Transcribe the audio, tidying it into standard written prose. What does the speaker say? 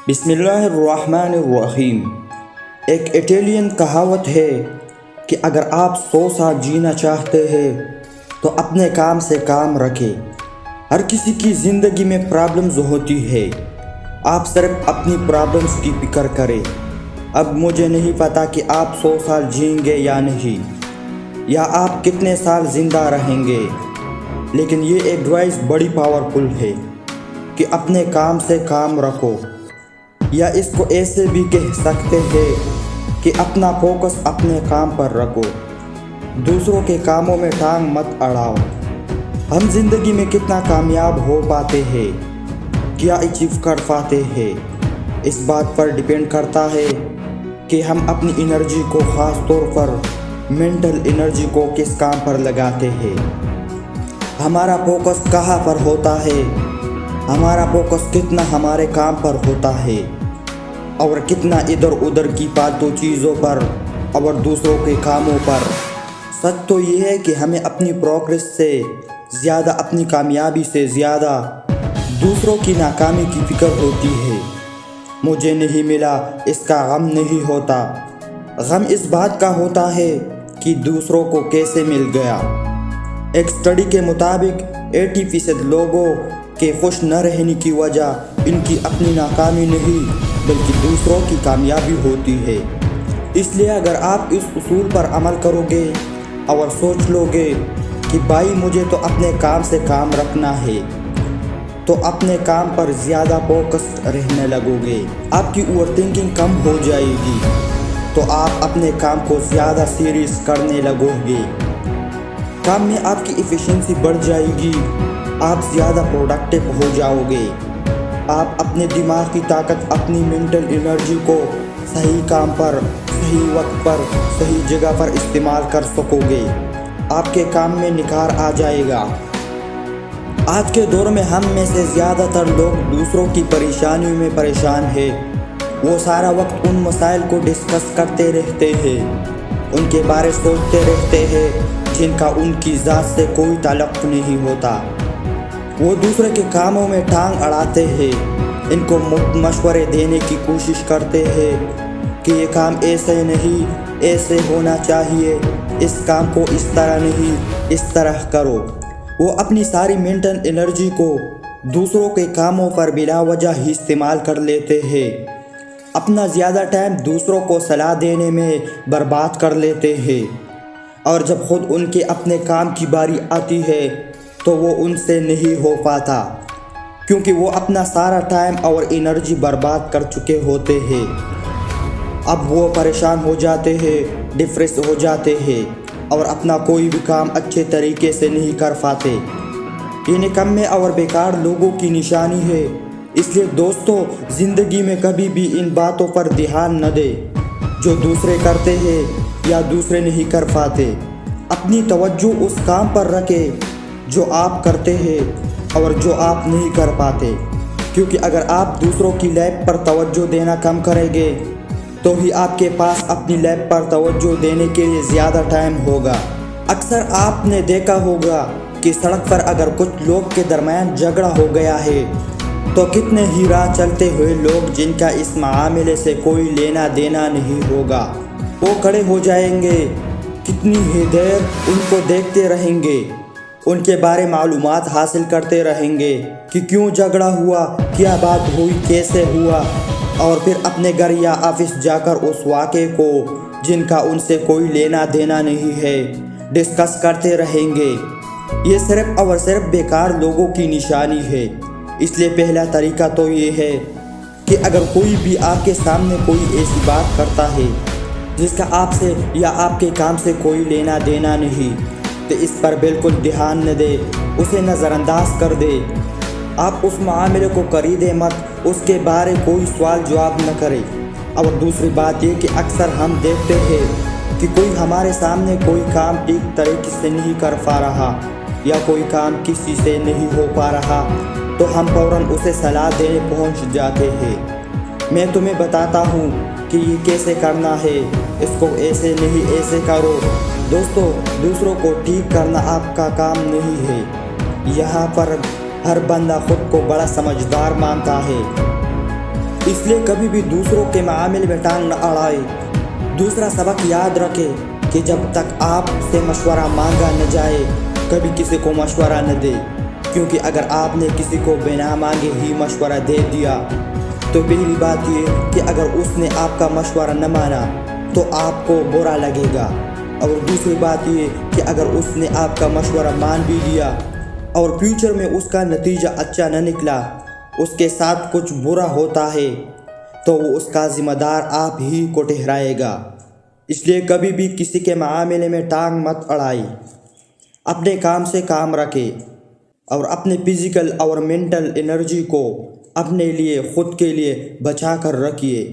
بسم اللہ الرحمن الرحیم۔ ایک اٹیلین کہاوت ہے کہ اگر آپ 100 سال جینا چاہتے ہیں تو اپنے کام سے کام رکھیں۔ ہر کسی کی زندگی میں پرابلمز ہوتی ہے، آپ صرف اپنی پرابلمز کی فکر کریں۔ اب مجھے نہیں پتا کہ آپ 100 سال جئیں گے یا نہیں، یا آپ کتنے سال زندہ رہیں گے، لیکن یہ ایڈوائس بڑی پاورفل ہے کہ اپنے کام سے کام رکھو، یا اس کو ایسے بھی کہہ سکتے ہیں کہ اپنا فوکس اپنے کام پر رکھو، دوسروں کے کاموں میں ٹانگ مت اڑاؤ۔ ہم زندگی میں کتنا کامیاب ہو پاتے ہیں، کیا اچیو کر پاتے ہیں، اس بات پر ڈیپینڈ کرتا ہے کہ ہم اپنی انرجی کو، خاص طور پر مینٹل انرجی کو کس کام پر لگاتے ہیں۔ ہمارا فوکس کہاں پر ہوتا ہے، ہمارا فوکس کتنا ہمارے کام پر ہوتا ہے، اور کتنا ادھر ادھر کی فالتو چیزوں پر اور دوسروں کے کاموں پر۔ سچ تو یہ ہے کہ ہمیں اپنی پروگریس سے زیادہ، اپنی کامیابی سے زیادہ دوسروں کی ناکامی کی فکر ہوتی ہے۔ مجھے نہیں ملا، اس کا غم نہیں ہوتا، غم اس بات کا ہوتا ہے کہ دوسروں کو کیسے مل گیا۔ ایک اسٹڈی کے مطابق 80% لوگوں کے خوش نہ رہنے کی وجہ ان کی اپنی ناکامی نہیں بلکہ دوسروں کی کامیابی ہوتی ہے۔ اس لیے اگر آپ اس اصول پر عمل کرو گے اور سوچ لو گے کہ بھائی مجھے تو اپنے کام سے کام رکھنا ہے، تو اپنے کام پر زیادہ فوکسڈ رہنے لگو گے، آپ کی اوور تھنکنگ کم ہو جائے گی، تو آپ اپنے کام کو زیادہ سیریس کرنے لگو گے، کام میں آپ کی ایفیشنسی بڑھ جائے گی، آپ زیادہ پروڈکٹیو ہو جاؤ گے، آپ اپنے دماغ کی طاقت، اپنی مینٹل انرجی کو صحیح کام پر، صحیح وقت پر، صحیح جگہ پر استعمال کر سکو گے، آپ کے کام میں نکھار آ جائے گا۔ آج کے دور میں ہم میں سے زیادہ تر لوگ دوسروں کی پریشانیوں میں پریشان ہیں، وہ سارا وقت ان مسائل کو ڈسکس کرتے رہتے ہیں، ان کے بارے سوچتے رہتے ہیں جن کا ان کی ذات سے کوئی تعلق نہیں ہوتا۔ وہ دوسرے کے کاموں میں ٹانگ اڑاتے ہیں، ان کو مشورے دینے کی کوشش کرتے ہیں کہ یہ کام ایسے نہیں، ایسے ہونا چاہیے، اس کام کو اس طرح نہیں، اس طرح کرو۔ وہ اپنی ساری مینٹل انرجی کو دوسروں کے کاموں پر بلا وجہ ہی استعمال کر لیتے ہیں، اپنا زیادہ ٹائم دوسروں کو صلاح دینے میں برباد کر لیتے ہیں، اور جب خود ان کے اپنے کام کی باری آتی ہے تو وہ ان سے نہیں ہو پاتا، کیونکہ وہ اپنا سارا ٹائم اور انرجی برباد کر چکے ہوتے ہیں۔ اب وہ پریشان ہو جاتے ہیں، ڈپریس ہو جاتے ہیں، اور اپنا کوئی بھی کام اچھے طریقے سے نہیں کر پاتے۔ یہ نکمے اور بیکار لوگوں کی نشانی ہے۔ اس لیے دوستو، زندگی میں کبھی بھی ان باتوں پر دھیان نہ دے جو دوسرے کرتے ہیں یا دوسرے نہیں کر پاتے۔ اپنی توجہ اس کام پر رکھے جو آپ کرتے ہیں اور جو آپ نہیں کر پاتے، کیونکہ اگر آپ دوسروں کی لائف پر توجہ دینا کم کریں گے تو ہی آپ کے پاس اپنی لائف پر توجہ دینے کے لیے زیادہ ٹائم ہوگا۔ اکثر آپ نے دیکھا ہوگا کہ سڑک پر اگر کچھ لوگ کے درمیان جھگڑا ہو گیا ہے تو کتنے ہی راہ چلتے ہوئے لوگ جن کا اس معاملے سے کوئی لینا دینا نہیں ہوگا، وہ کھڑے ہو جائیں گے، کتنی ہی دیر ان کو دیکھتے رہیں گے، ان کے بارے معلومات حاصل کرتے رہیں گے کہ کیوں جھگڑا ہوا، کیا بات ہوئی، کیسے ہوا، اور پھر اپنے گھر یا آفس جا کر اس واقعے کو جن کا ان سے کوئی لینا دینا نہیں ہے ڈسکس کرتے رہیں گے۔ یہ صرف اور صرف بیکار لوگوں کی نشانی ہے۔ اس لیے پہلا طریقہ تو یہ ہے کہ اگر کوئی بھی آپ کے سامنے کوئی ایسی بات کرتا ہے جس کا آپ سے یا آپ کے کام سے کوئی لینا دینا نہیں، تو اس پر بالکل دھیان نہ دے، اسے نظر انداز کر دے۔ آپ اس معاملے کو خریدے مت، اس کے بارے کوئی سوال جواب نہ کرے۔ اور دوسری بات یہ کہ اکثر ہم دیکھتے ہیں کہ کوئی ہمارے سامنے کوئی کام ٹھیک طریقے سے نہیں کر پا رہا یا کوئی کام کسی سے نہیں ہو پا رہا تو ہم فوراً اسے صلاح دینے پہنچ جاتے ہیں۔ میں تمہیں بتاتا ہوں کہ یہ کیسے کرنا ہے، اس کو ایسے نہیں ایسے کرو۔ دوستو، دوسروں کو ٹھیک کرنا آپ کا کام نہیں ہے۔ یہاں پر ہر بندہ خود کو بڑا سمجھدار مانتا ہے، اس لیے کبھی بھی دوسروں کے معاملے میں ٹانگ نہ اڑائے۔ دوسرا سبق یاد رکھے کہ جب تک آپ سے مشورہ مانگا نہ جائے کبھی کسی کو مشورہ نہ دے، کیونکہ اگر آپ نے کسی کو بنا مانگے ہی مشورہ دے دیا تو پہلی بات یہ کہ اگر اس نے آپ کا مشورہ نہ مانا تو آپ کو برا لگے گا، اور دوسری بات یہ کہ اگر اس نے آپ کا مشورہ مان بھی لیا اور فیوچر میں اس کا نتیجہ اچھا نہ نکلا، اس کے ساتھ کچھ برا ہوتا ہے تو وہ اس کا ذمہ دار آپ ہی کو ٹھہرائے گا۔ اس لیے کبھی بھی کسی کے معاملے میں ٹانگ مت اڑائی، اپنے کام سے کام رکھے اور اپنے فزیکل اور مینٹل انرجی کو اپنے لیے خود کے لیے بچا کر رکھیے۔